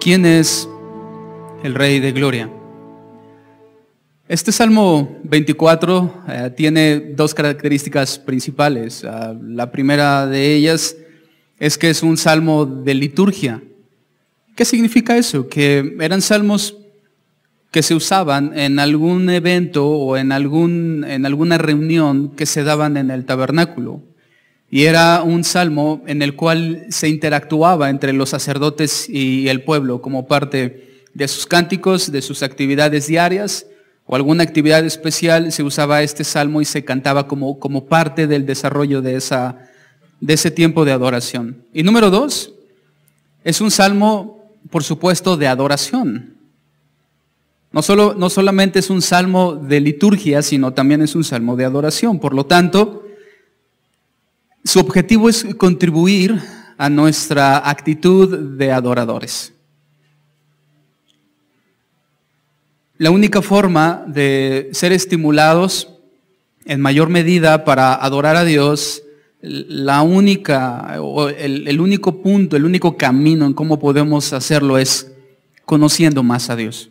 ¿Quién es el Rey de Gloria? Este Salmo 24 tiene dos características principales. La primera de ellas es que es un salmo de liturgia. ¿Qué significa eso? Que eran salmos que se usaban en algún evento o en alguna reunión que se daban en el tabernáculo. Y era un salmo en el cual se interactuaba entre los sacerdotes y el pueblo como parte de sus cánticos, de sus actividades diarias o alguna actividad especial. Se usaba este salmo y se cantaba como parte del desarrollo de ese tiempo de adoración. Y número dos, es un salmo, por supuesto, de adoración. No solamente es un salmo de liturgia, sino también es un salmo de adoración. Por lo tanto, su objetivo es contribuir a nuestra actitud de adoradores. La única forma de ser estimulados en mayor medida para adorar a Dios, el único punto, el único camino en cómo podemos hacerlo es conociendo más a Dios.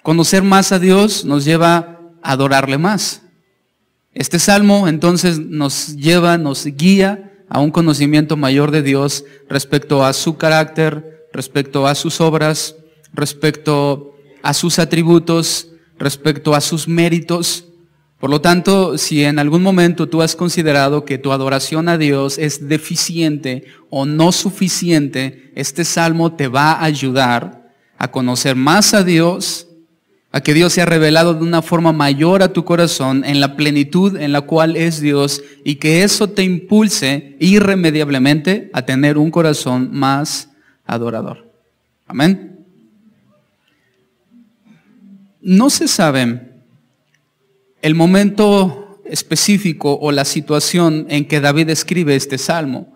Conocer más a Dios nos lleva a adorarle más. Este salmo entonces nos guía a un conocimiento mayor de Dios respecto a su carácter, respecto a sus obras, respecto a sus atributos, respecto a sus méritos. Por lo tanto, si en algún momento tú has considerado que tu adoración a Dios es deficiente o no suficiente, este salmo te va a ayudar a conocer más a Dios, a que Dios sea revelado de una forma mayor a tu corazón en la plenitud en la cual es Dios, y que eso te impulse irremediablemente a tener un corazón más adorador. Amén. No se sabe el momento específico o la situación en que David escribe este salmo.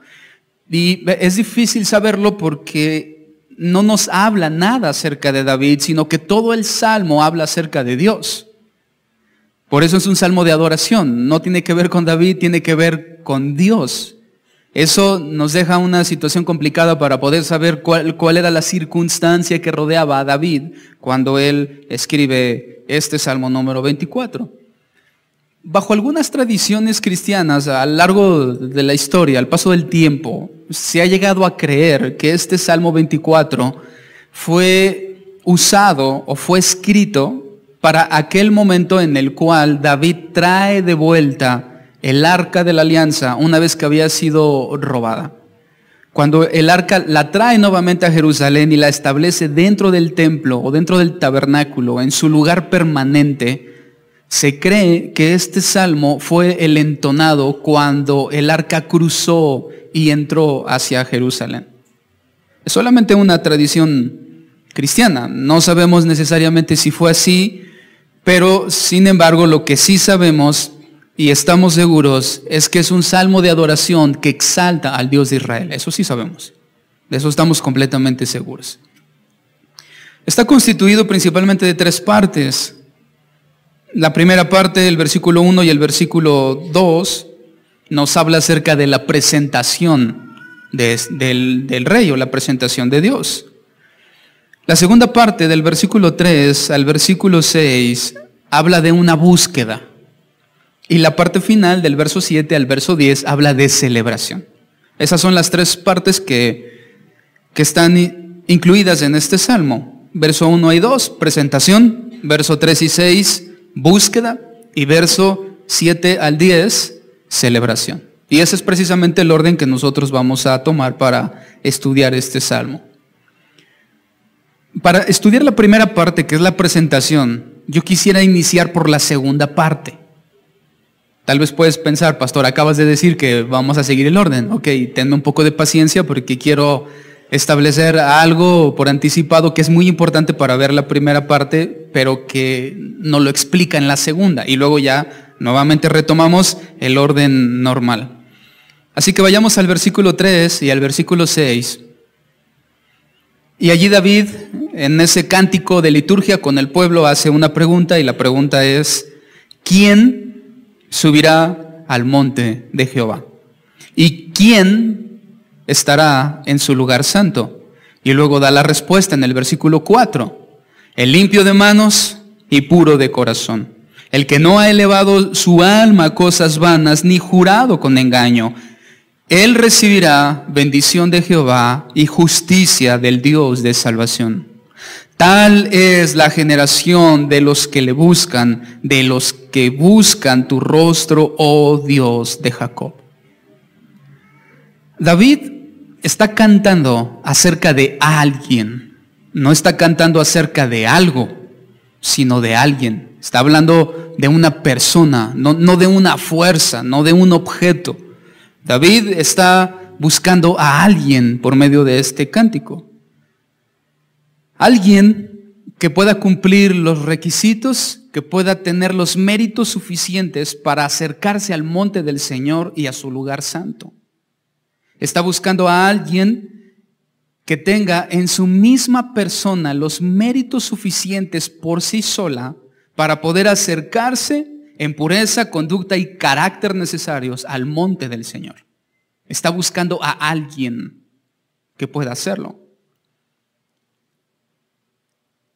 Y es difícil saberlo porque no nos habla nada acerca de David, sino que todo el salmo habla acerca de Dios. Por eso es un salmo de adoración. No tiene que ver con David, tiene que ver con Dios. Eso nos deja una situación complicada para poder saber cuál era la circunstancia que rodeaba a David cuando él escribe este salmo número 24. Bajo algunas tradiciones cristianas, a lo largo de la historia, al paso del tiempo, se ha llegado a creer que este Salmo 24 fue usado o fue escrito para aquel momento en el cual David trae de vuelta el arca de la alianza una vez que había sido robada. Cuando el arca la trae nuevamente a Jerusalén y la establece dentro del templo o dentro del tabernáculo, en su lugar permanente, se cree que este salmo fue el entonado cuando el arca cruzó y entró hacia Jerusalén. Es solamente una tradición cristiana. No sabemos necesariamente si fue así, pero sin embargo lo que sí sabemos y estamos seguros es que es un salmo de adoración que exalta al Dios de Israel. Eso sí sabemos. De eso estamos completamente seguros. Está constituido principalmente de tres partes. La primera parte, el versículo 1 y el versículo 2, nos habla acerca de la presentación del rey o la presentación de Dios. La segunda parte, del versículo 3 al versículo 6, habla de una búsqueda. Y la parte final, del verso 7 al verso 10, habla de celebración. Esas son las tres partes que están incluidas en este salmo. Verso 1 y 2, presentación. Verso 3 y 6, búsqueda, y verso 7 al 10, celebración. Y ese es precisamente el orden que nosotros vamos a tomar para estudiar este salmo. Para estudiar la primera parte, que es la presentación, yo quisiera iniciar por la segunda parte. Tal vez puedes pensar, pastor, acabas de decir que vamos a seguir el orden. Ok, tenme un poco de paciencia porque quiero establecer algo por anticipado que es muy importante para ver la primera parte, pero que no lo explica en la segunda. Y luego ya nuevamente retomamos el orden normal. Así que vayamos al versículo 3 y al versículo 6. Y allí David, en ese cántico de liturgia con el pueblo, hace una pregunta, y la pregunta es: ¿quién subirá al monte de Jehová? ¿Y quién estará en su lugar santo? Y luego da la respuesta en el versículo 4. El limpio de manos y puro de corazón. El que no ha elevado su alma a cosas vanas ni jurado con engaño. Él recibirá bendición de Jehová y justicia del Dios de salvación. Tal es la generación de los que le buscan, de los que buscan tu rostro, oh Dios de Jacob. David está cantando acerca de alguien, no está cantando acerca de algo, sino de alguien. Está hablando de una persona, no de una fuerza, no de un objeto. David está buscando a alguien por medio de este cántico. Alguien que pueda cumplir los requisitos, que pueda tener los méritos suficientes para acercarse al monte del Señor y a su lugar santo. Está buscando a alguien que tenga en su misma persona los méritos suficientes por sí sola para poder acercarse en pureza, conducta y carácter necesarios al monte del Señor. Está buscando a alguien que pueda hacerlo.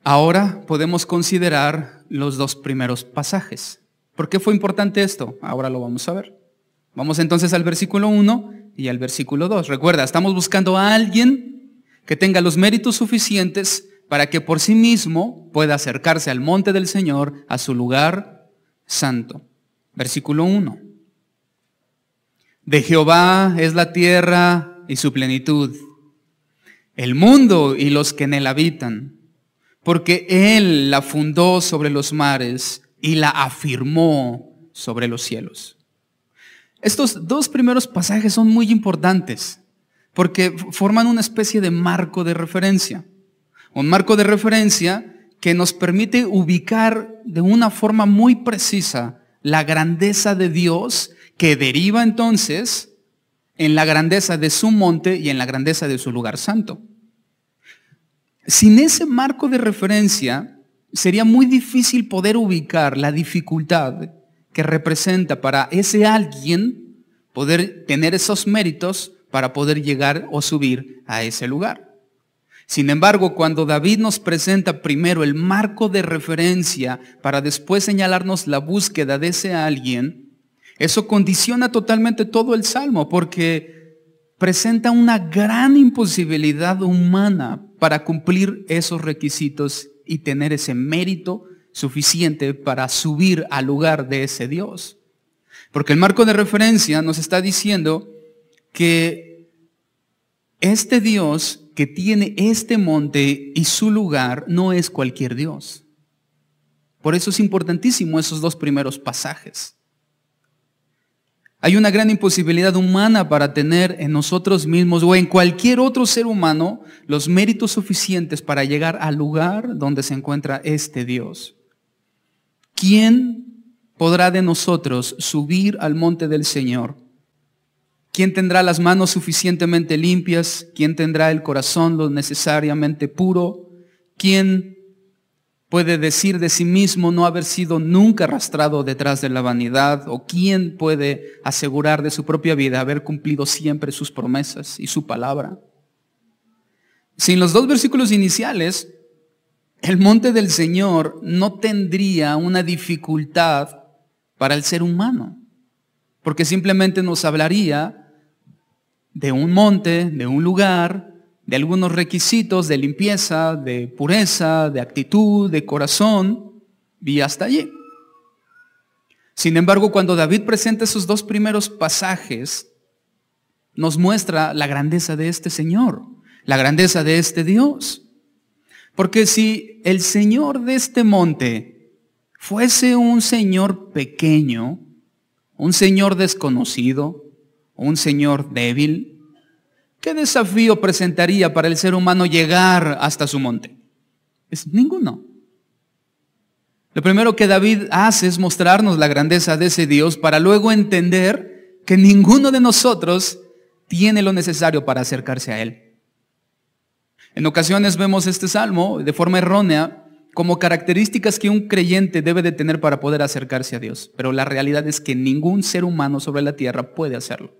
Ahora podemos considerar los dos primeros pasajes. ¿Por qué fue importante esto? Ahora lo vamos a ver. Vamos entonces al versículo 1 y al versículo 2. Recuerda, estamos buscando a alguien que tenga los méritos suficientes para que por sí mismo pueda acercarse al monte del Señor, a su lugar santo. Versículo 1. De Jehová es la tierra y su plenitud, el mundo y los que en él habitan, porque Él la fundó sobre los mares y la afirmó sobre los cielos. Estos dos primeros pasajes son muy importantes porque forman una especie de marco de referencia. Un marco de referencia que nos permite ubicar de una forma muy precisa la grandeza de Dios, que deriva entonces en la grandeza de su monte y en la grandeza de su lugar santo. Sin ese marco de referencia, sería muy difícil poder ubicar la dificultad que representa para ese alguien poder tener esos méritos para poder llegar o subir a ese lugar. Sin embargo, cuando David nos presenta primero el marco de referencia para después señalarnos la búsqueda de ese alguien, eso condiciona totalmente todo el Salmo, porque presenta una gran imposibilidad humana para cumplir esos requisitos y tener ese mérito suficiente para subir al lugar de ese Dios. Porque el marco de referencia nos está diciendo que este Dios que tiene este monte y su lugar no es cualquier Dios. Por eso es importantísimo esos dos primeros pasajes. Hay una gran imposibilidad humana para tener en nosotros mismos o en cualquier otro ser humano los méritos suficientes para llegar al lugar donde se encuentra este Dios. ¿Quién podrá de nosotros subir al monte del Señor? ¿Quién tendrá las manos suficientemente limpias? ¿Quién tendrá el corazón lo necesariamente puro? ¿Quién puede decir de sí mismo no haber sido nunca arrastrado detrás de la vanidad? ¿O quién puede asegurar de su propia vida haber cumplido siempre sus promesas y su palabra? Sin los dos versículos iniciales, el monte del Señor no tendría una dificultad para el ser humano, porque simplemente nos hablaría de un monte, de un lugar, de algunos requisitos de limpieza, de pureza, de actitud, de corazón, y hasta allí. Sin embargo, cuando David presenta esos dos primeros pasajes, nos muestra la grandeza de este Señor, la grandeza de este Dios. Porque si el Señor de este monte fuese un Señor pequeño, un Señor desconocido, un Señor débil, ¿qué desafío presentaría para el ser humano llegar hasta su monte? Es ninguno. Lo primero que David hace es mostrarnos la grandeza de ese Dios para luego entender que ninguno de nosotros tiene lo necesario para acercarse a Él. En ocasiones vemos este salmo de forma errónea como características que un creyente debe de tener para poder acercarse a Dios. Pero la realidad es que ningún ser humano sobre la tierra puede hacerlo.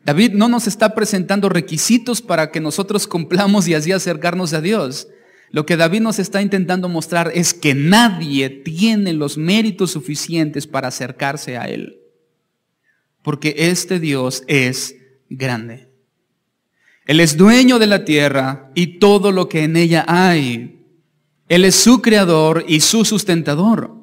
David no nos está presentando requisitos para que nosotros cumplamos y así acercarnos a Dios. Lo que David nos está intentando mostrar es que nadie tiene los méritos suficientes para acercarse a Él. Porque este Dios es grande. Él es dueño de la tierra y todo lo que en ella hay. Él es su creador y su sustentador.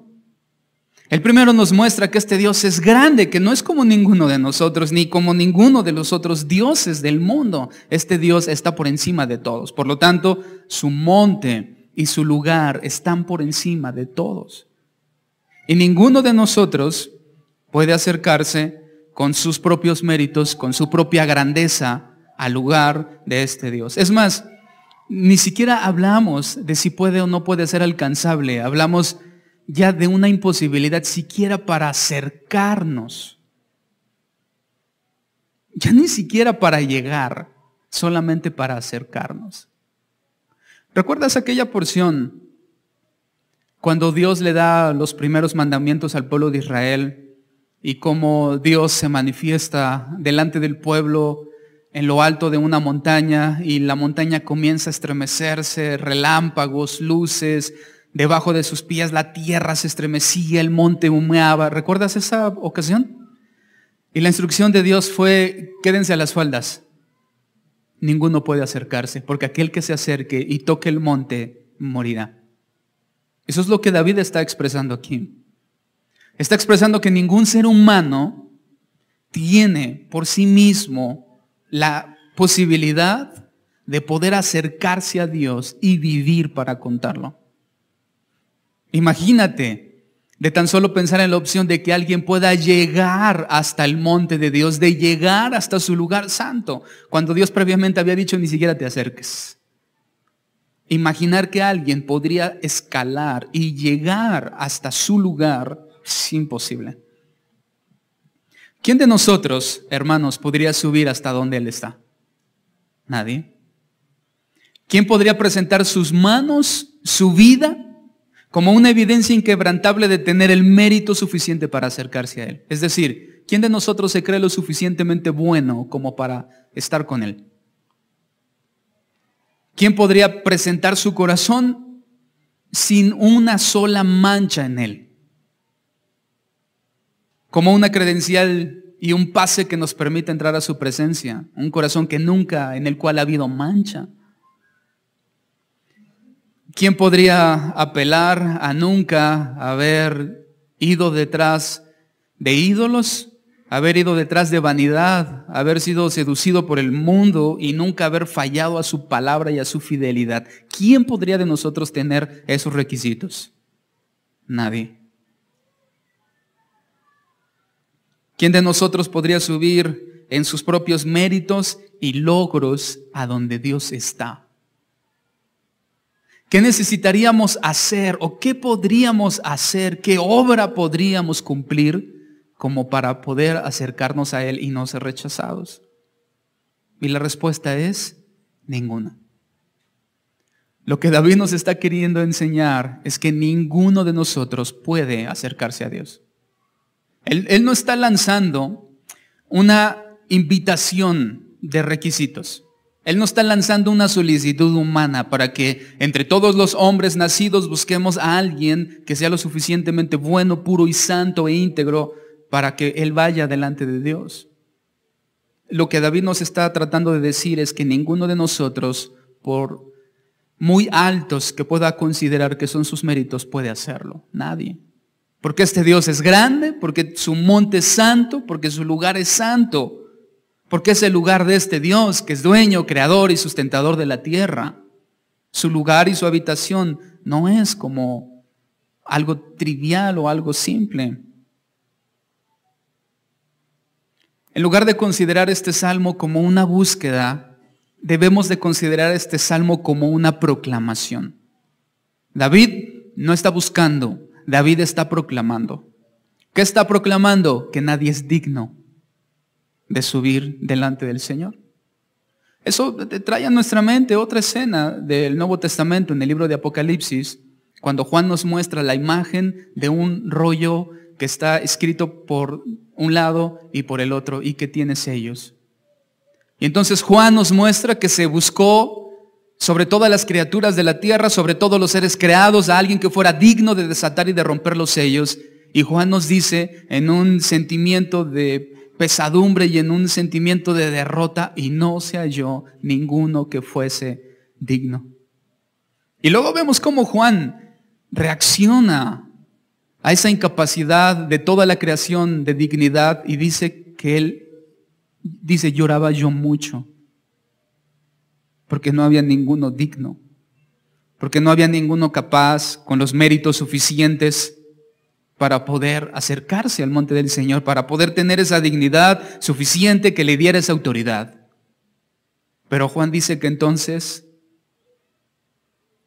El primero nos muestra que este Dios es grande, que no es como ninguno de nosotros, ni como ninguno de los otros dioses del mundo. Este Dios está por encima de todos. Por lo tanto, su monte y su lugar están por encima de todos. Y ninguno de nosotros puede acercarse con sus propios méritos, con su propia grandeza, al lugar de este Dios. Es más, ni siquiera hablamos de si puede o no puede ser alcanzable. Hablamos ya de una imposibilidad siquiera para acercarnos. Ya ni siquiera para llegar, solamente para acercarnos. ¿Recuerdas aquella porción cuando Dios le da los primeros mandamientos al pueblo de Israel y cómo Dios se manifiesta delante del pueblo en lo alto de una montaña y la montaña comienza a estremecerse, relámpagos, luces, debajo de sus pies la tierra se estremecía, el monte humeaba? ¿Recuerdas esa ocasión? Y la instrucción de Dios fue: quédense a las faldas. Ninguno puede acercarse, porque aquel que se acerque y toque el monte morirá. Eso es lo que David está expresando aquí. Está expresando que ningún ser humano tiene por sí mismo la posibilidad de poder acercarse a Dios y vivir para contarlo. Imagínate, de tan solo pensar en la opción de que alguien pueda llegar hasta el monte de Dios, de llegar hasta su lugar santo, cuando Dios previamente había dicho: ni siquiera te acerques. Imaginar que alguien podría escalar y llegar hasta su lugar es imposible. ¿Quién de nosotros, hermanos, podría subir hasta donde Él está? Nadie. ¿Quién podría presentar sus manos, su vida, como una evidencia inquebrantable de tener el mérito suficiente para acercarse a Él? Es decir, ¿quién de nosotros se cree lo suficientemente bueno como para estar con Él? ¿Quién podría presentar su corazón sin una sola mancha en él? Como una credencial y un pase que nos permite entrar a su presencia. Un corazón en el cual ha habido mancha. ¿Quién podría apelar a nunca haber ido detrás de ídolos? Haber ido detrás de vanidad, haber sido seducido por el mundo y nunca haber fallado a su palabra y a su fidelidad. ¿Quién podría de nosotros tener esos requisitos? Nadie. ¿Quién de nosotros podría subir en sus propios méritos y logros a donde Dios está? ¿Qué necesitaríamos hacer o qué podríamos hacer, qué obra podríamos cumplir como para poder acercarnos a Él y no ser rechazados? Y la respuesta es: ninguna. Lo que David nos está queriendo enseñar es que ninguno de nosotros puede acercarse a Dios. Él no está lanzando una invitación de requisitos. Él no está lanzando una solicitud humana para que entre todos los hombres nacidos busquemos a alguien que sea lo suficientemente bueno, puro y santo e íntegro para que Él vaya delante de Dios. Lo que David nos está tratando de decir es que ninguno de nosotros, por muy altos que pueda considerar que son sus méritos, puede hacerlo. Nadie. Porque este Dios es grande, porque su monte es santo, porque su lugar es santo, porque es el lugar de este Dios que es dueño, creador y sustentador de la tierra. Su lugar y su habitación no es como algo trivial o algo simple. En lugar de considerar este salmo como una búsqueda, debemos de considerar este salmo como una proclamación. David no está buscando, David está proclamando. ¿Qué está proclamando? Que nadie es digno de subir delante del Señor. Eso trae a nuestra mente otra escena del Nuevo Testamento en el libro de Apocalipsis, cuando Juan nos muestra la imagen de un rollo que está escrito por un lado y por el otro y que tiene sellos. Y entonces Juan nos muestra que se buscó sobre todas las criaturas de la tierra, sobre todos los seres creados, a alguien que fuera digno de desatar y de romper los sellos. Y Juan nos dice en un sentimiento de pesadumbre y en un sentimiento de derrota, y no se halló ninguno que fuese digno. Y luego vemos cómo Juan reacciona a esa incapacidad de toda la creación de dignidad y dice que él lloraba yo mucho, porque no había ninguno digno, porque no había ninguno capaz con los méritos suficientes para poder acercarse al monte del Señor, para poder tener esa dignidad suficiente que le diera esa autoridad. Pero Juan dice que entonces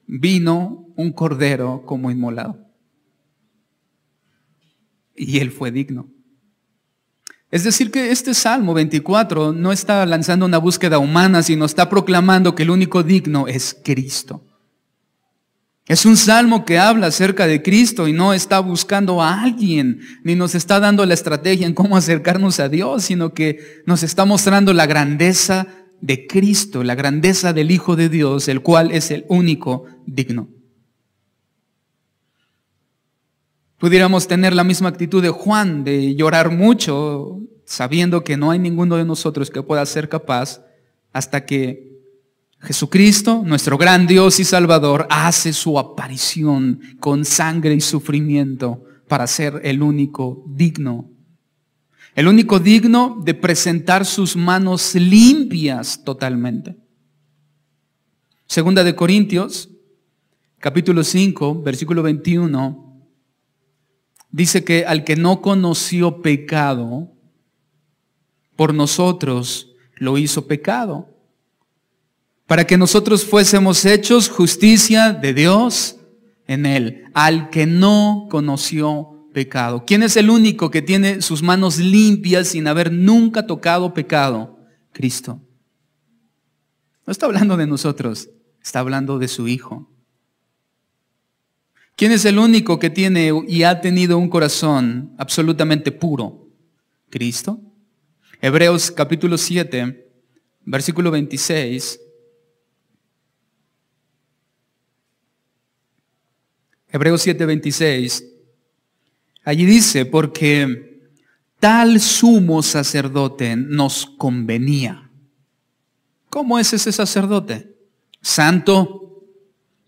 vino un cordero como inmolado. Y él fue digno. Es decir que este Salmo 24 no está lanzando una búsqueda humana, sino está proclamando que el único digno es Cristo. Es un salmo que habla acerca de Cristo y no está buscando a alguien, ni nos está dando la estrategia en cómo acercarnos a Dios, sino que nos está mostrando la grandeza de Cristo, la grandeza del Hijo de Dios, el cual es el único digno. Pudiéramos tener la misma actitud de Juan, de llorar mucho, sabiendo que no hay ninguno de nosotros que pueda ser capaz, hasta que Jesucristo, nuestro gran Dios y Salvador, hace su aparición con sangre y sufrimiento para ser el único digno. El único digno de presentar sus manos limpias totalmente. Segunda de Corintios, capítulo 5, versículo 21, dice que al que no conoció pecado, por nosotros lo hizo pecado, para que nosotros fuésemos hechos justicia de Dios en él, al que no conoció pecado. ¿Quién es el único que tiene sus manos limpias sin haber nunca tocado pecado? Cristo. No está hablando de nosotros, está hablando de su Hijo. ¿Quién es el único que tiene y ha tenido un corazón absolutamente puro? Cristo. Hebreos capítulo 7, versículo 26. Hebreos 7, 26. Allí dice, porque tal sumo sacerdote nos convenía. ¿Cómo es ese sacerdote? Santo,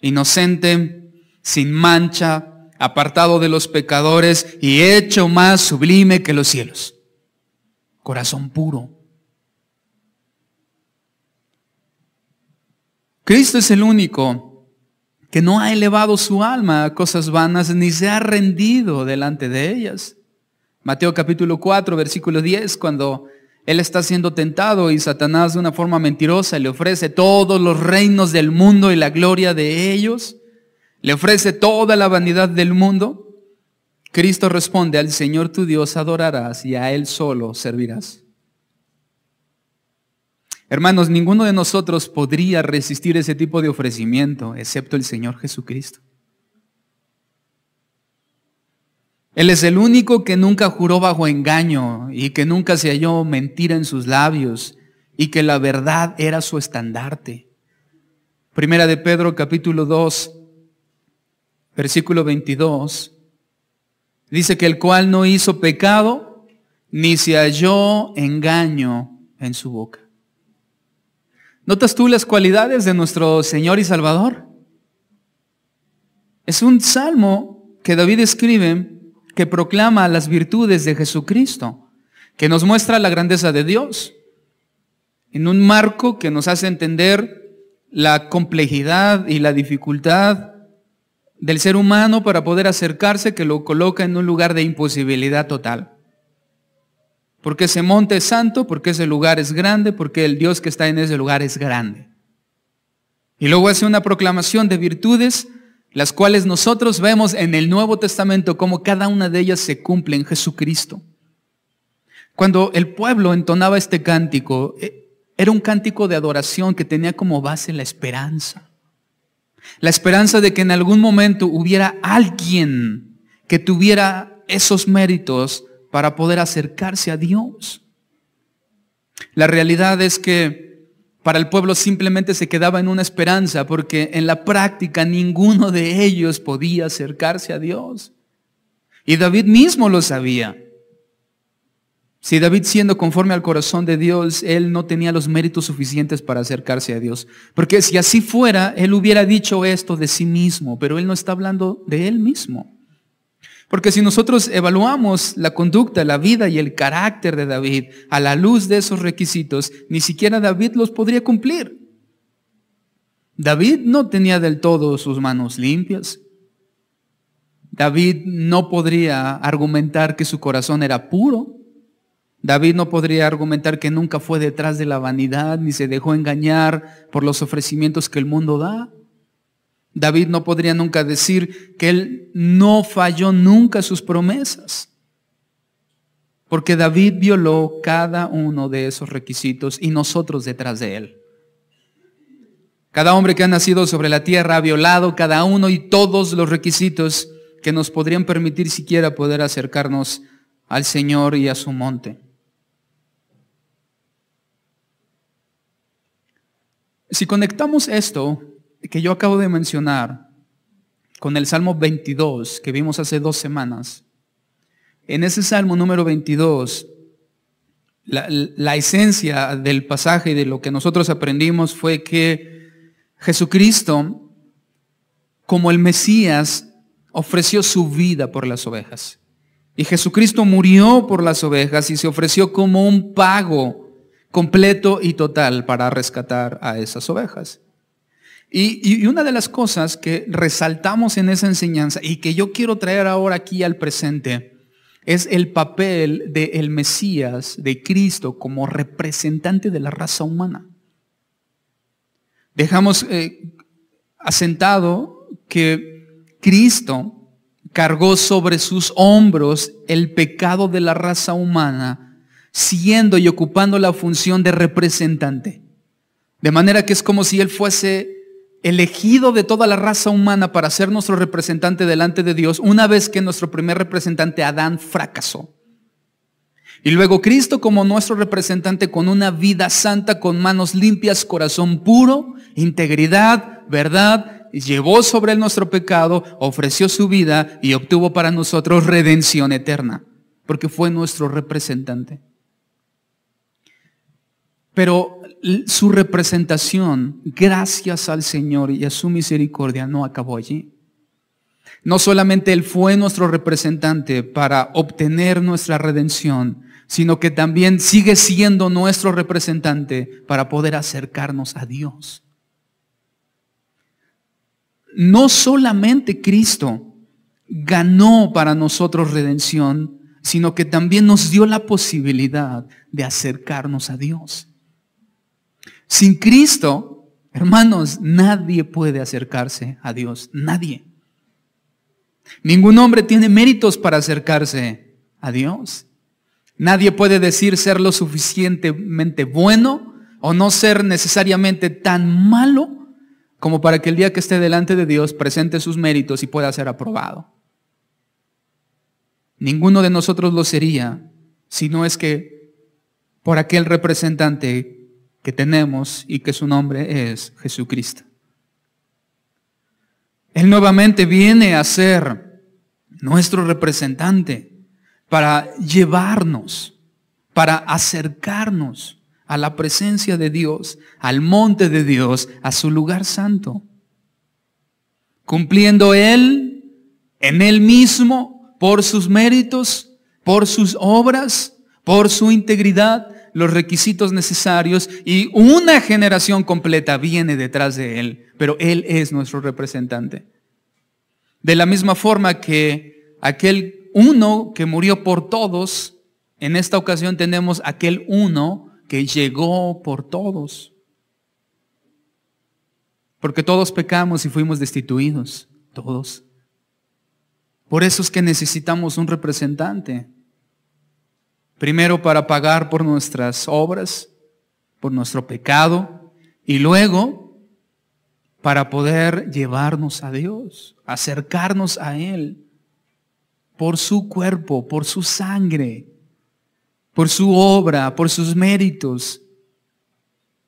inocente, sin mancha, apartado de los pecadores y hecho más sublime que los cielos. Corazón puro. Cristo es el único que no ha elevado su alma a cosas vanas ni se ha rendido delante de ellas. Mateo capítulo 4, versículo 10, cuando él está siendo tentado y Satanás de una forma mentirosa le ofrece todos los reinos del mundo y la gloria de ellos, le ofrece toda la vanidad del mundo. Cristo responde, al Señor tu Dios adorarás y a Él solo servirás. Hermanos, ninguno de nosotros podría resistir ese tipo de ofrecimiento, excepto el Señor Jesucristo. Él es el único que nunca juró bajo engaño y que nunca se halló mentira en sus labios y que la verdad era su estandarte. Primera de Pedro capítulo 2, versículo 22, dice que el cual no hizo pecado ni se halló engaño en su boca. ¿Notas tú las cualidades de nuestro Señor y Salvador? Es un salmo que David escribe que proclama las virtudes de Jesucristo, que nos muestra la grandeza de Dios, en un marco que nos hace entender la complejidad y la dificultad del ser humano para poder acercarse, que lo coloca en un lugar de imposibilidad total. Porque ese monte es santo, porque ese lugar es grande, porque el Dios que está en ese lugar es grande. Y luego hace una proclamación de virtudes, las cuales nosotros vemos en el Nuevo Testamento como cada una de ellas se cumple en Jesucristo. Cuando el pueblo entonaba este cántico, era un cántico de adoración que tenía como base la esperanza. La esperanza de que en algún momento hubiera alguien que tuviera esos méritos para poder acercarse a Dios. La realidad es que para el pueblo simplemente se quedaba en una esperanza, porque en la práctica ninguno de ellos podía acercarse a Dios. Y David mismo lo sabía. Si David, siendo conforme al corazón de Dios, él no tenía los méritos suficientes para acercarse a Dios. Porque si así fuera, él hubiera dicho esto de sí mismo, pero él no está hablando de él mismo. Porque si nosotros evaluamos la conducta, la vida y el carácter de David a la luz de esos requisitos, ni siquiera David los podría cumplir. David no tenía del todo sus manos limpias. David no podría argumentar que su corazón era puro. David no podría argumentar que nunca fue detrás de la vanidad ni se dejó engañar por los ofrecimientos que el mundo da. David no podría nunca decir que él no falló nunca sus promesas, porque David violó cada uno de esos requisitos y nosotros detrás de él. Cada hombre que ha nacido sobre la tierra ha violado cada uno y todos los requisitos que nos podrían permitir siquiera poder acercarnos al Señor y a su monte. Si conectamos esto que yo acabo de mencionar con el Salmo 22 que vimos hace 2 semanas, en ese Salmo número 22, la esencia del pasaje y de lo que nosotros aprendimos fue que Jesucristo, como el Mesías, ofreció su vida por las ovejas. Y Jesucristo murió por las ovejas y se ofreció como un pago completo y total para rescatar a esas ovejas. Y una de las cosas que resaltamos en esa enseñanza y que yo quiero traer ahora aquí al presente es el papel del Mesías, de Cristo, como representante de la raza humana. Dejamos asentado que Cristo cargó sobre sus hombros el pecado de la raza humana, siendo y ocupando la función de representante. De manera que es como si Él fuese elegido de toda la raza humana para ser nuestro representante delante de Dios, una vez que nuestro primer representante, Adán, fracasó. Y luego Cristo como nuestro representante con una vida santa, con manos limpias, corazón puro, integridad, verdad, llevó sobre él nuestro pecado, ofreció su vida y obtuvo para nosotros redención eterna, porque fue nuestro representante. Pero su representación, gracias al Señor y a su misericordia, no acabó allí. No solamente Él fue nuestro representante para obtener nuestra redención, sino que también sigue siendo nuestro representante para poder acercarnos a Dios. No solamente Cristo ganó para nosotros redención, sino que también nos dio la posibilidad de acercarnos a Dios. Sin Cristo, hermanos, nadie puede acercarse a Dios, nadie. Ningún hombre tiene méritos para acercarse a Dios. Nadie puede decir ser lo suficientemente bueno o no ser necesariamente tan malo como para que el día que esté delante de Dios presente sus méritos y pueda ser aprobado. Ninguno de nosotros lo sería, si no es que por aquel representante que tenemos y que su nombre es Jesucristo. Él nuevamente viene a ser nuestro representante para llevarnos, para acercarnos a la presencia de Dios, al monte de Dios, a su lugar santo. Cumpliendo Él, en Él mismo, por sus méritos, por sus obras, por su integridad, los requisitos necesarios, y una generación completa viene detrás de Él, pero Él es nuestro representante. De la misma forma que aquel uno que murió por todos, en esta ocasión tenemos aquel uno que llegó por todos. Porque todos pecamos y fuimos destituidos, todos. Por eso es que necesitamos un representante. Primero para pagar por nuestras obras, por nuestro pecado, y luego para poder llevarnos a Dios, acercarnos a Él, por su cuerpo, por su sangre. por su obra, por sus méritos.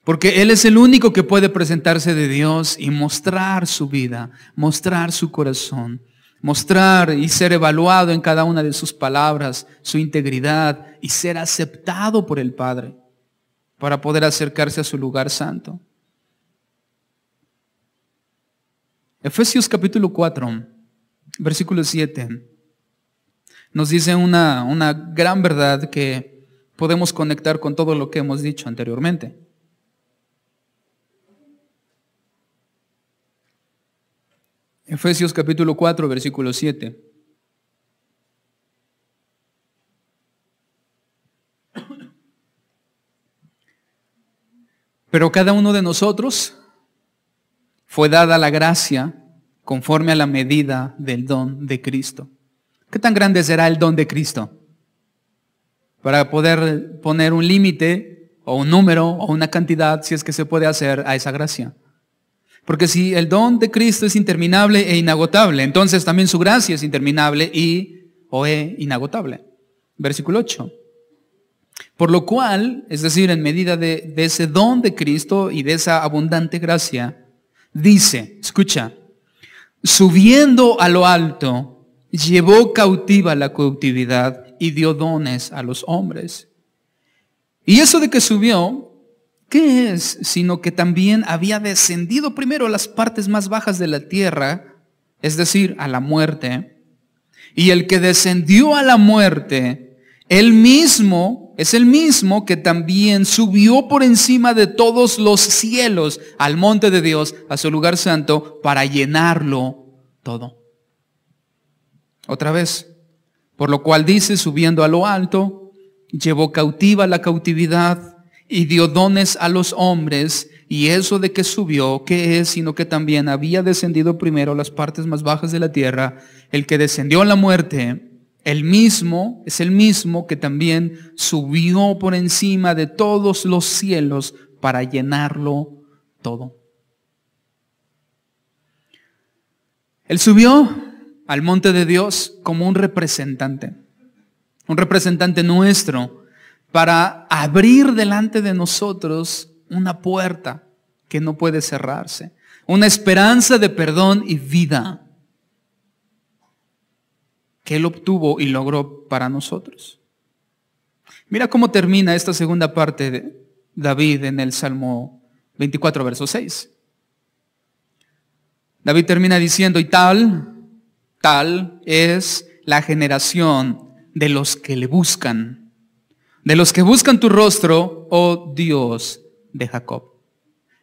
Porque Él es el único que puede presentarse de Dios y mostrar su vida, mostrar su corazón, mostrar y ser evaluado en cada una de sus palabras, su integridad y ser aceptado por el Padre para poder acercarse a su lugar santo. Efesios capítulo 4, versículo 7, nos dice una gran verdad que podemos conectar con todo lo que hemos dicho anteriormente. Efesios capítulo 4, versículo 7. Pero cada uno de nosotros fue dada la gracia conforme a la medida del don de Cristo. ¿Qué tan grande será el don de Cristo? Para poder poner un límite o un número o una cantidad, si es que se puede hacer, a esa gracia. Porque si el don de Cristo es interminable e inagotable, entonces también su gracia es interminable o inagotable. Versículo 8. Por lo cual, es decir, en medida de ese don de Cristo y de esa abundante gracia, dice, escucha, subiendo a lo alto, llevó cautiva la cautividad y dio dones a los hombres. Y eso de que subió, ¿qué es? Sino que también había descendido primero a las partes más bajas de la tierra, es decir, a la muerte. Y el que descendió a la muerte, él mismo, es el mismo que también subió por encima de todos los cielos al monte de Dios, a su lugar santo, para llenarlo todo. Otra vez, por lo cual dice, subiendo a lo alto, llevó cautiva la cautividad y dio dones a los hombres. Y eso de que subió, ¿qué es? Sino que también había descendido primero a las partes más bajas de la tierra. El que descendió a la muerte, el mismo, es el mismo que también subió por encima de todos los cielos para llenarlo todo. Él subió al monte de Dios como un representante nuestro, para abrir delante de nosotros una puerta que no puede cerrarse, una esperanza de perdón y vida que Él obtuvo y logró para nosotros. Mira cómo termina esta segunda parte de David en el Salmo 24, verso 6. David termina diciendo, y tal es la generación de los que le buscan, de los que buscan tu rostro, oh Dios de Jacob.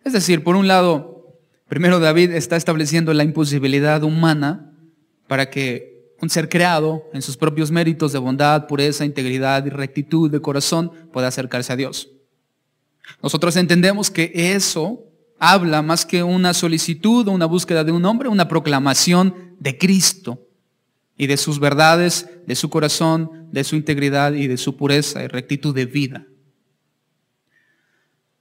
Es decir, por un lado, primero David está estableciendo la imposibilidad humana para que un ser creado en sus propios méritos de bondad, pureza, integridad y rectitud de corazón pueda acercarse a Dios. Nosotros entendemos que eso habla más que una solicitud o una búsqueda de un hombre, una proclamación de Cristo y de sus verdades, de su corazón, de su integridad y de su pureza y rectitud de vida.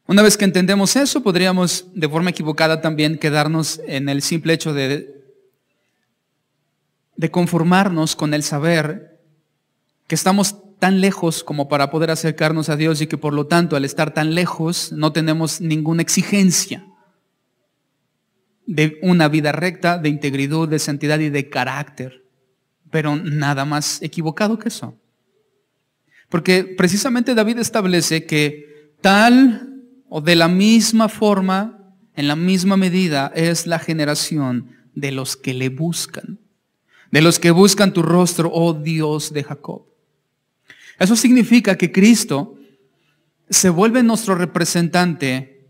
Una vez que entendemos eso, podríamos de forma equivocada también quedarnos en el simple hecho de conformarnos con el saber que estamos tan lejos como para poder acercarnos a Dios y que por lo tanto al estar tan lejos no tenemos ninguna exigencia de una vida recta, de integridad, de santidad y de carácter. Pero nada más equivocado que eso. Porque precisamente David establece que tal o de la misma forma, en la misma medida, es la generación de los que le buscan. De los que buscan tu rostro, oh Dios de Jacob. Eso significa que Cristo se vuelve nuestro representante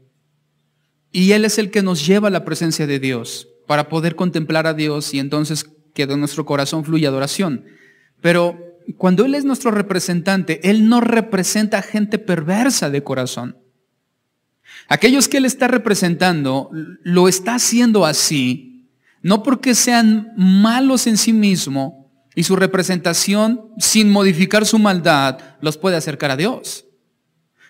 y Él es el que nos lleva a la presencia de Dios para poder contemplar a Dios y entonces que de nuestro corazón fluye adoración. Pero cuando Él es nuestro representante, Él no representa a gente perversa de corazón. Aquellos que Él está representando, lo está haciendo así, no porque sean malos en sí mismo y su representación, sin modificar su maldad, los puede acercar a Dios,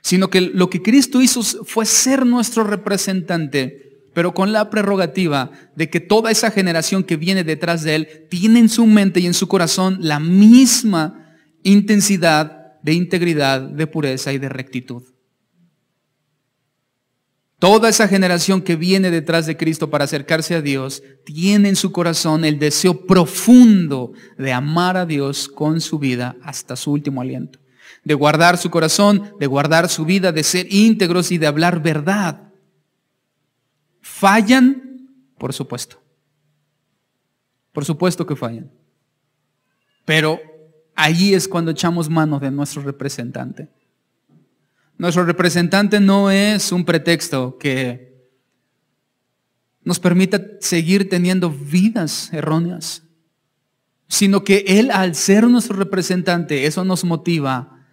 sino que lo que Cristo hizo fue ser nuestro representante, pero con la prerrogativa de que toda esa generación que viene detrás de Él tiene en su mente y en su corazón la misma intensidad de integridad, de pureza y de rectitud. Toda esa generación que viene detrás de Cristo para acercarse a Dios tiene en su corazón el deseo profundo de amar a Dios con su vida hasta su último aliento. De guardar su corazón, de guardar su vida, de ser íntegros y de hablar verdad. ¿Fallan? Por supuesto. Por supuesto que fallan. Pero allí es cuando echamos mano de nuestro representante. Nuestro representante no es un pretexto que nos permita seguir teniendo vidas erróneas, sino que Él, al ser nuestro representante, eso nos motiva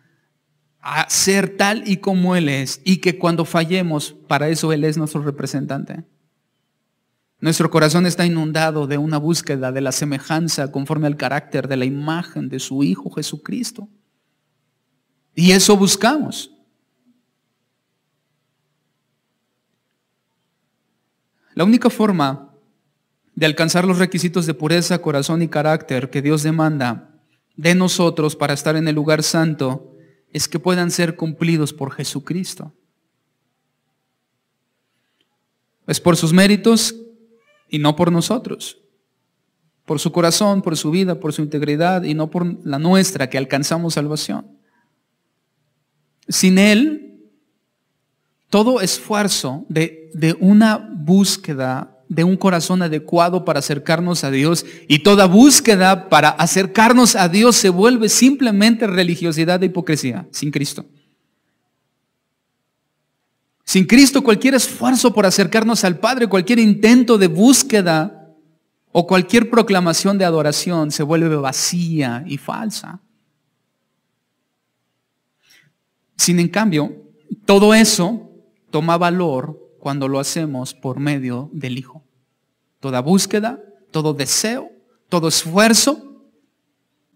a ser tal y como Él es, y que cuando fallemos, para eso Él es nuestro representante. Nuestro corazón está inundado de una búsqueda de la semejanza conforme al carácter de la imagen de su Hijo Jesucristo. Y eso buscamos. La única forma de alcanzar los requisitos de pureza, corazón y carácter que Dios demanda de nosotros para estar en el lugar santo es que puedan ser cumplidos por Jesucristo. Es por sus méritos y no por nosotros. Por su corazón, por su vida, por su integridad y no por la nuestra que alcanzamos salvación. Sin Él, todo esfuerzo de una búsqueda de un corazón adecuado para acercarnos a Dios y toda búsqueda para acercarnos a Dios se vuelve simplemente religiosidad e hipocresía sin Cristo. Sin Cristo, cualquier esfuerzo por acercarnos al Padre, cualquier intento de búsqueda o cualquier proclamación de adoración se vuelve vacía y falsa. Sin en cambio, todo eso toma valor cuando lo hacemos por medio del Hijo. Toda búsqueda, todo deseo, todo esfuerzo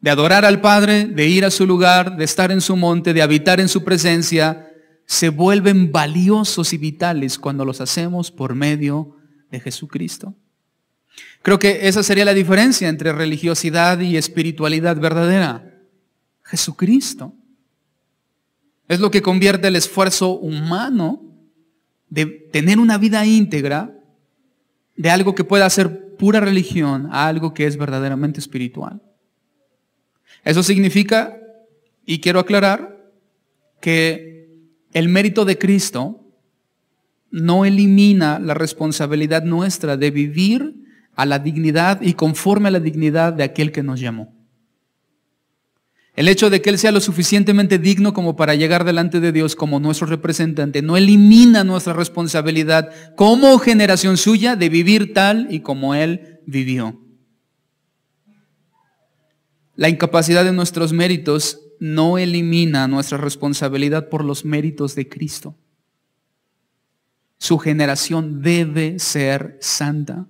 de adorar al Padre, de ir a su lugar, de estar en su monte, de habitar en su presencia, se vuelven valiosos y vitales cuando los hacemos por medio de Jesucristo. Creo que esa sería la diferencia entre religiosidad y espiritualidad verdadera. Jesucristo es lo que convierte el esfuerzo humano de tener una vida íntegra, de algo que pueda ser pura religión, a algo que es verdaderamente espiritual. Eso significa, y quiero aclarar, que el mérito de Cristo no elimina la responsabilidad nuestra de vivir a la dignidad y conforme a la dignidad de aquel que nos llamó. El hecho de que Él sea lo suficientemente digno como para llegar delante de Dios como nuestro representante no elimina nuestra responsabilidad como generación suya de vivir tal y como Él vivió. La incapacidad de nuestros méritos no elimina nuestra responsabilidad por los méritos de Cristo. Su generación debe ser santa.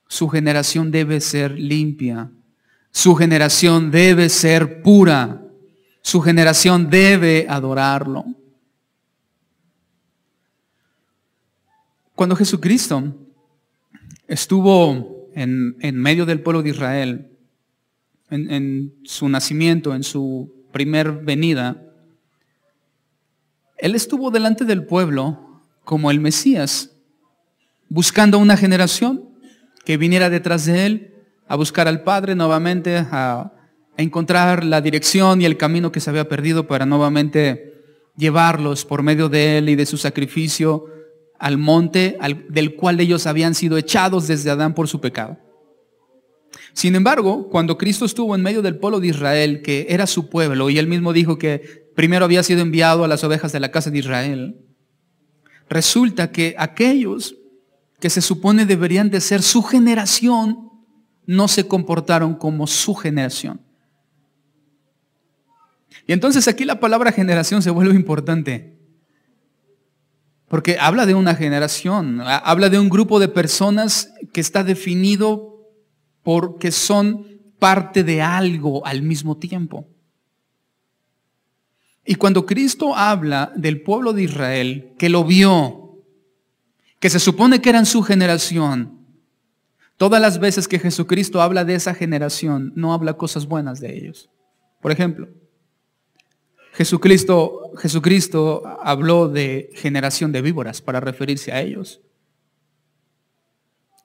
Su generación debe ser limpia. Su generación debe ser pura. Su generación debe adorarlo. Cuando Jesucristo estuvo en medio del pueblo de Israel, en su nacimiento, en su primer venida, Él estuvo delante del pueblo como el Mesías, buscando una generación que viniera detrás de Él, a buscar al Padre nuevamente, a encontrar la dirección y el camino que se había perdido para nuevamente llevarlos por medio de Él y de su sacrificio al monte del cual ellos habían sido echados desde Adán por su pecado. Sin embargo, cuando Cristo estuvo en medio del pueblo de Israel, que era su pueblo, y Él mismo dijo que primero había sido enviado a las ovejas de la casa de Israel, resulta que aquellos que se supone deberían de ser su generación, no se comportaron como su generación. Y entonces aquí la palabra generación se vuelve importante. Porque habla de una generación, habla de un grupo de personas que está definido porque son parte de algo al mismo tiempo. Y cuando Cristo habla del pueblo de Israel, que lo vio, que se supone que eran su generación, todas las veces que Jesucristo habla de esa generación, no habla cosas buenas de ellos. Por ejemplo, Jesucristo habló de generación de víboras para referirse a ellos,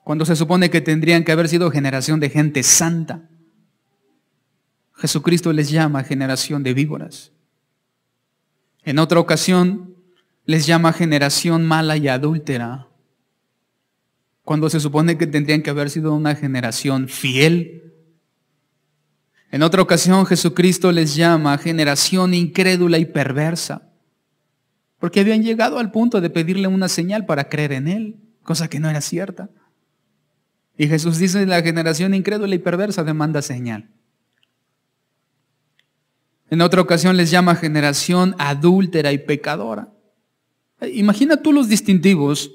cuando se supone que tendrían que haber sido generación de gente santa. Jesucristo les llama generación de víboras. En otra ocasión les llama generación mala y adúltera, cuando se supone que tendrían que haber sido una generación fiel. En otra ocasión Jesucristo les llama generación incrédula y perversa, porque habían llegado al punto de pedirle una señal para creer en Él, cosa que no era cierta. Y Jesús dice: la generación incrédula y perversa demanda señal. En otra ocasión les llama generación adúltera y pecadora. Imagina tú los distintivos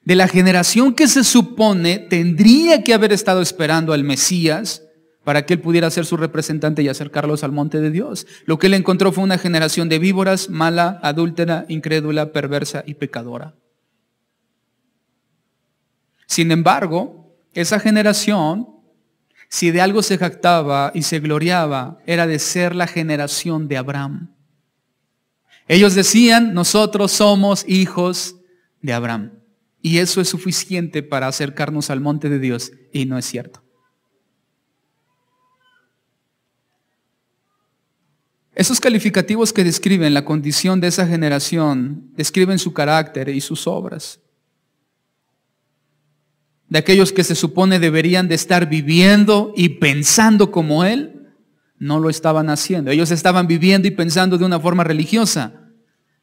de la generación que se supone tendría que haber estado esperando al Mesías para que Él pudiera ser su representante y acercarlos al monte de Dios. Lo que Él encontró fue una generación de víboras, mala, adúltera, incrédula, perversa y pecadora. Sin embargo, esa generación, si de algo se jactaba y se gloriaba, era de ser la generación de Abraham. Ellos decían: nosotros somos hijos de Abraham. Y eso es suficiente para acercarnos al monte de Dios. Y no es cierto. Esos calificativos que describen la condición de esa generación, describen su carácter y sus obras. De aquellos que se supone deberían de estar viviendo y pensando como Él, no lo estaban haciendo. Ellos estaban viviendo y pensando de una forma religiosa.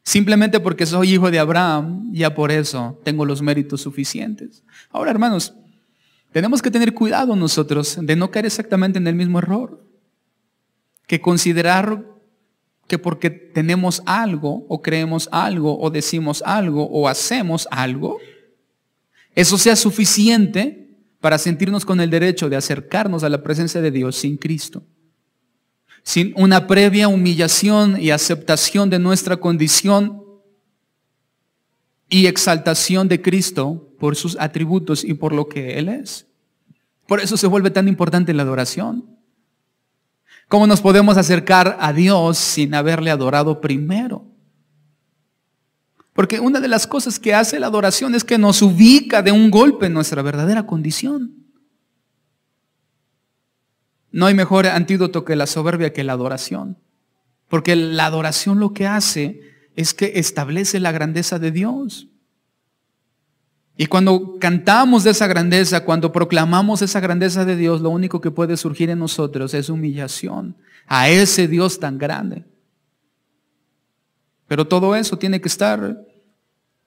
Simplemente porque soy hijo de Abraham, ya por eso tengo los méritos suficientes. Ahora, hermanos, tenemos que tener cuidado nosotros de no caer exactamente en el mismo error. Que considerar que porque tenemos algo, o creemos algo, o decimos algo, o hacemos algo, eso sea suficiente para sentirnos con el derecho de acercarnos a la presencia de Dios sin Cristo. Sin una previa humillación y aceptación de nuestra condición y exaltación de Cristo por sus atributos y por lo que Él es. Por eso se vuelve tan importante la adoración. ¿Cómo nos podemos acercar a Dios sin haberle adorado primero? Porque una de las cosas que hace la adoración es que nos ubica de un golpe en nuestra verdadera condición. No hay mejor antídoto que la soberbia que la adoración. Porque la adoración lo que hace es que establece la grandeza de Dios. Y cuando cantamos de esa grandeza, cuando proclamamos esa grandeza de Dios, lo único que puede surgir en nosotros es humillación a ese Dios tan grande. Pero todo eso tiene que estar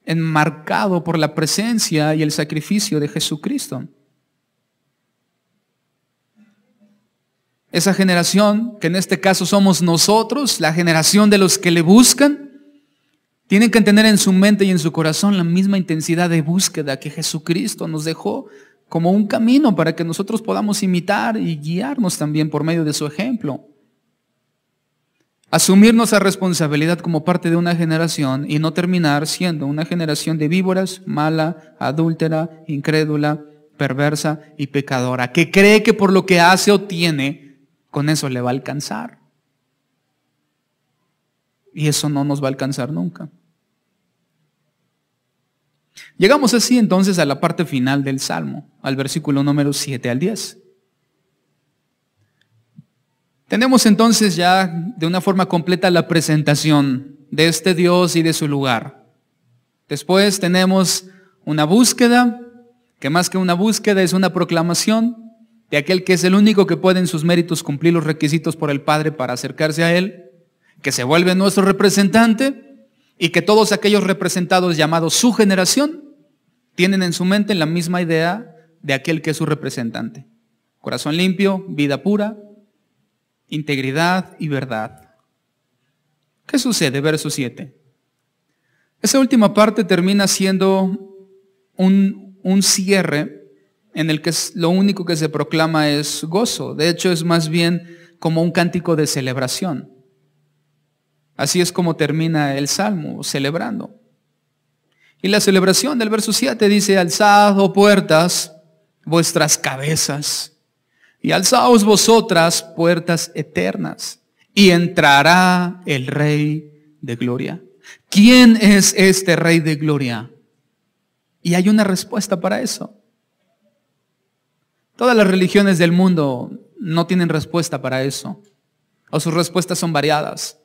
enmarcado por la presencia y el sacrificio de Jesucristo. Esa generación, que en este caso somos nosotros, la generación de los que le buscan, tienen que tener en su mente y en su corazón la misma intensidad de búsqueda que Jesucristo nos dejó como un camino para que nosotros podamos imitar y guiarnos también por medio de su ejemplo. Asumir nuestra responsabilidad como parte de una generación y no terminar siendo una generación de víboras, mala, adúltera, incrédula, perversa y pecadora, que cree que por lo que hace o tiene, con eso le va a alcanzar. Y eso no nos va a alcanzar nunca. Llegamos así entonces a la parte final del Salmo, al versículo número 7 al 10. Tenemos entonces ya de una forma completa la presentación de este Dios y de su lugar. Después tenemos una búsqueda, que más que una búsqueda es una proclamación de aquel que es el único que puede en sus méritos cumplir los requisitos por el Padre para acercarse a Él, que se vuelve nuestro representante y que todos aquellos representados llamados su generación tienen en su mente la misma idea de aquel que es su representante. Corazón limpio, vida pura, integridad y verdad. ¿Qué sucede? Verso 7. Esa última parte termina siendo un cierre en el que lo único que se proclama es gozo. De hecho, es más bien como un cántico de celebración. Así es como termina el Salmo, celebrando. Y la celebración del verso 7 dice: alzad, oh puertas, vuestras cabezas, y alzaos vosotras, puertas eternas, y entrará el Rey de gloria. ¿Quién es este Rey de gloria? Y hay una respuesta para eso. Todas las religiones del mundo no tienen respuesta para eso, o sus respuestas son variadas.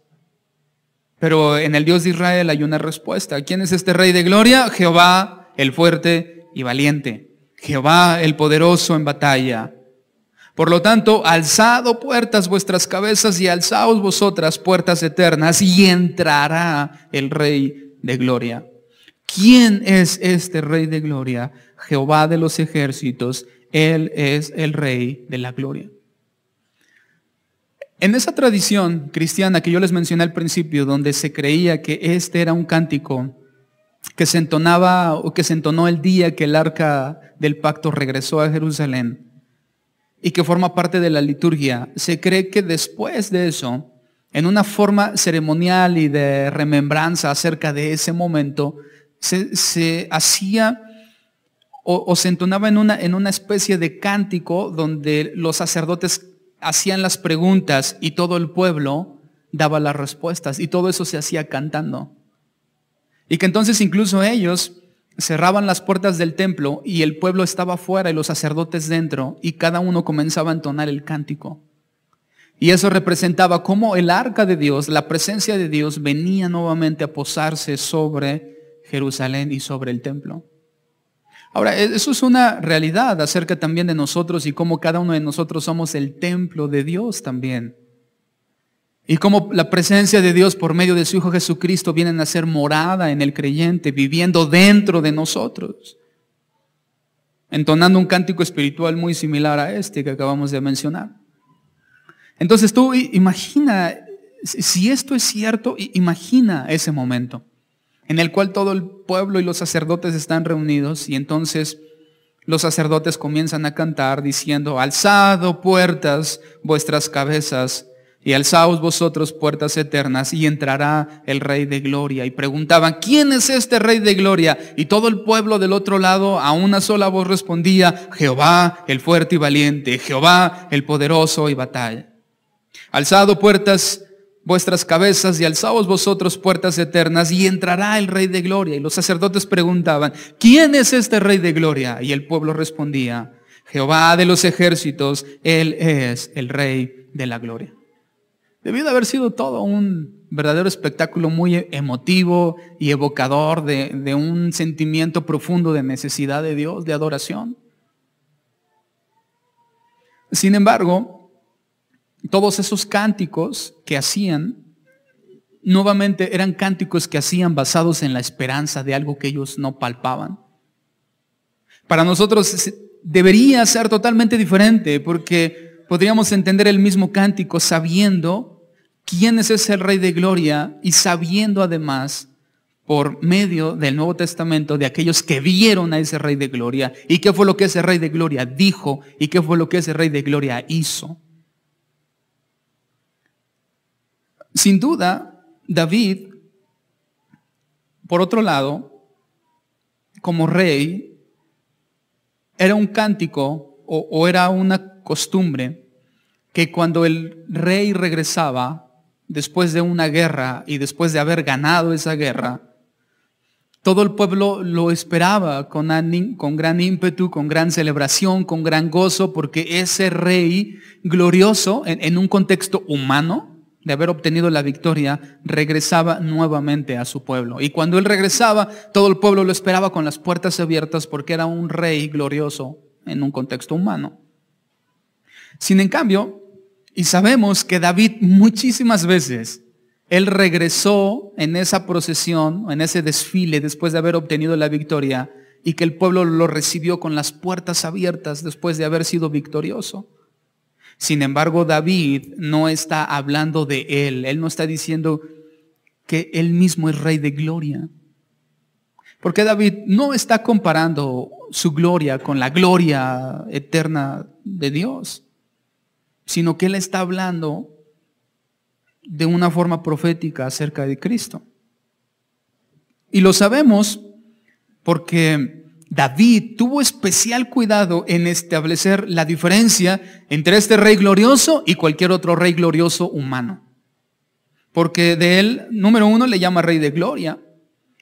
Pero en el Dios de Israel hay una respuesta. ¿Quién es este Rey de gloria? Jehová, el fuerte y valiente. Jehová, el poderoso en batalla. Por lo tanto, alzad, oh puertas, vuestras cabezas, y alzaos vosotras, puertas eternas, y entrará el Rey de gloria. ¿Quién es este Rey de gloria? Jehová de los ejércitos. Él es el Rey de la gloria. En esa tradición cristiana que yo les mencioné al principio, donde se creía que este era un cántico que se entonaba o que se entonó el día que el arca del pacto regresó a Jerusalén y que forma parte de la liturgia, se cree que después de eso, en una forma ceremonial y de remembranza acerca de ese momento, se hacía o se entonaba en una especie de cántico donde los sacerdotes hacían las preguntas y todo el pueblo daba las respuestas, y todo eso se hacía cantando. Y que entonces incluso ellos cerraban las puertas del templo y el pueblo estaba afuera y los sacerdotes dentro, y cada uno comenzaba a entonar el cántico. Y eso representaba cómo el arca de Dios, la presencia de Dios, venía nuevamente a posarse sobre Jerusalén y sobre el templo. Ahora, eso es una realidad acerca también de nosotros y cómo cada uno de nosotros somos el templo de Dios también. Y cómo la presencia de Dios por medio de su Hijo Jesucristo viene a ser morada en el creyente, viviendo dentro de nosotros. Entonando un cántico espiritual muy similar a este que acabamos de mencionar. Entonces tú imagina, si esto es cierto, imagina ese momento en el cual todo el pueblo y los sacerdotes están reunidos, y entonces los sacerdotes comienzan a cantar diciendo: alzad, oh puertas, vuestras cabezas, y alzaos vosotros, puertas eternas, y entrará el Rey de gloria. Y preguntaban: ¿quién es este Rey de gloria? Y todo el pueblo del otro lado a una sola voz respondía: Jehová, el fuerte y valiente, Jehová, el poderoso y batalla. Alzad, oh puertas, vuestras cabezas, y alzaos vosotros, puertas eternas, y entrará el Rey de gloria. Y los sacerdotes preguntaban: ¿quién es este Rey de gloria? Y el pueblo respondía: Jehová de los ejércitos, Él es el Rey de la gloria. Debió de haber sido todo un verdadero espectáculo muy emotivo y evocador de un sentimiento profundo de necesidad de Dios, de adoración. Sin embargo, todos esos cánticos que hacían, nuevamente eran cánticos que hacían basados en la esperanza de algo que ellos no palpaban. Para nosotros debería ser totalmente diferente, porque podríamos entender el mismo cántico sabiendo quién es ese Rey de gloria y sabiendo además, por medio del Nuevo Testamento, de aquellos que vieron a ese Rey de gloria y qué fue lo que ese Rey de gloria dijo y qué fue lo que ese Rey de gloria hizo. Sin duda, David, por otro lado, como rey, era un cántico o era una costumbre que cuando el rey regresaba después de una guerra y después de haber ganado esa guerra, todo el pueblo lo esperaba con gran ímpetu, con gran celebración, con gran gozo, porque ese rey glorioso en un contexto humano, de haber obtenido la victoria, regresaba nuevamente a su pueblo. Y cuando él regresaba, todo el pueblo lo esperaba con las puertas abiertas, porque era un rey glorioso en un contexto humano. Sin en cambio, y sabemos que David muchísimas veces, él regresó en esa procesión, en ese desfile, después de haber obtenido la victoria, y que el pueblo lo recibió con las puertas abiertas después de haber sido victorioso. Sin embargo, David no está hablando de él no está diciendo que él mismo es Rey de gloria. Porque David no está comparando su gloria con la gloria eterna de Dios, sino que él está hablando de una forma profética acerca de Cristo. Y lo sabemos porque David tuvo especial cuidado en establecer la diferencia entre este rey glorioso y cualquier otro rey glorioso humano. Porque de él, número uno, le llama Rey de Gloria.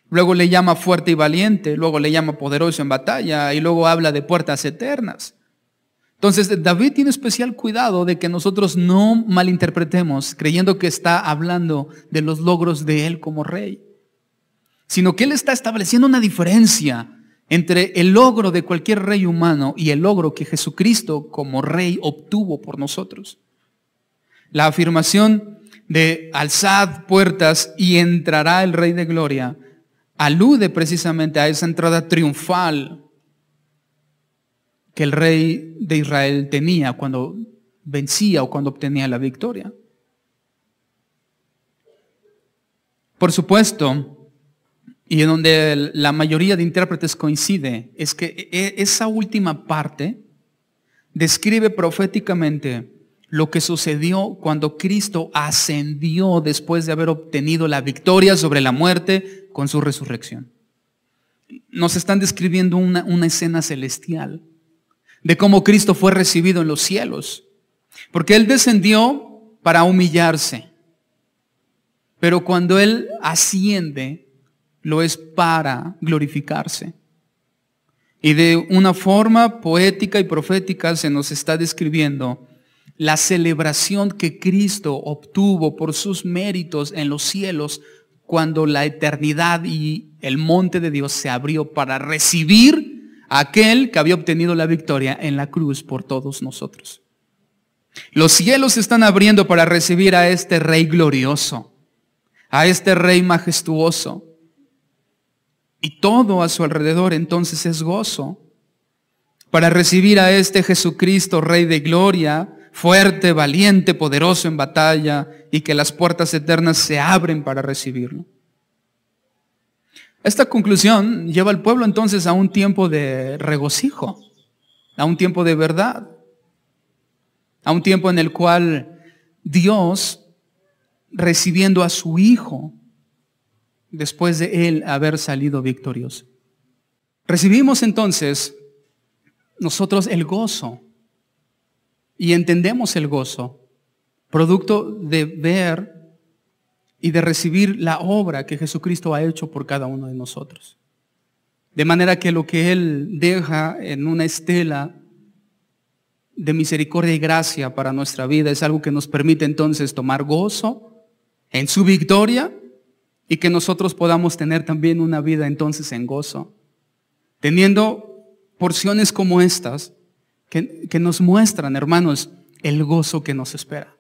Luego le llama fuerte y valiente. Luego le llama poderoso en batalla. Y luego habla de puertas eternas. Entonces David tiene especial cuidado de que nosotros no malinterpretemos creyendo que está hablando de los logros de él como rey, sino que él está estableciendo una diferencia entre el logro de cualquier rey humano y el logro que Jesucristo como rey obtuvo por nosotros. La afirmación de alzad puertas y entrará el Rey de Gloria alude precisamente a esa entrada triunfal que el rey de Israel tenía cuando vencía o cuando obtenía la victoria. Por supuesto, y en donde la mayoría de intérpretes coincide, es que esa última parte describe proféticamente lo que sucedió cuando Cristo ascendió después de haber obtenido la victoria sobre la muerte con su resurrección. Nos están describiendo una escena celestial de cómo Cristo fue recibido en los cielos, porque Él descendió para humillarse, pero cuando Él asciende, lo es para glorificarse. Y de una forma poética y profética se nos está describiendo la celebración que Cristo obtuvo por sus méritos en los cielos cuando la eternidad y el monte de Dios se abrió para recibir a aquel que había obtenido la victoria en la cruz por todos nosotros. Los cielos se están abriendo para recibir a este Rey glorioso, a este Rey majestuoso. Y todo a su alrededor entonces es gozo para recibir a este Jesucristo, Rey de Gloria, fuerte, valiente, poderoso en batalla, y que las puertas eternas se abren para recibirlo. Esta conclusión lleva al pueblo entonces a un tiempo de regocijo, a un tiempo de verdad, a un tiempo en el cual Dios, recibiendo a su Hijo, después de Él haber salido victorioso. Recibimos entonces nosotros el gozo y entendemos el gozo, producto de ver y de recibir la obra que Jesucristo ha hecho por cada uno de nosotros. De manera que lo que Él deja en una estela de misericordia y gracia para nuestra vida es algo que nos permite entonces tomar gozo en su victoria y que nosotros podamos tener también una vida entonces en gozo, teniendo porciones como estas que nos muestran, hermanos, el gozo que nos espera.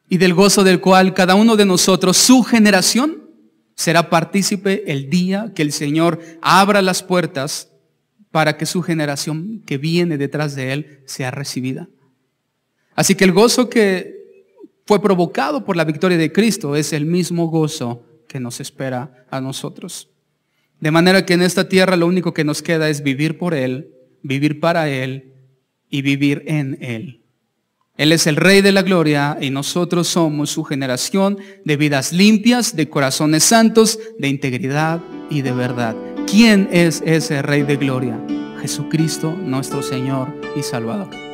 Y del gozo del cual cada uno de nosotros, su generación, será partícipe el día que el Señor abra las puertas para que su generación que viene detrás de Él sea recibida. Así que el gozo que fue provocado por la victoria de Cristo es el mismo gozo que nos espera a nosotros. De manera que en esta tierra lo único que nos queda es vivir por Él, vivir para Él y vivir en Él. Él es el Rey de la Gloria y nosotros somos su generación de vidas limpias, de corazones santos, de integridad y de verdad. ¿Quién es ese Rey de Gloria? Jesucristo, nuestro Señor y Salvador.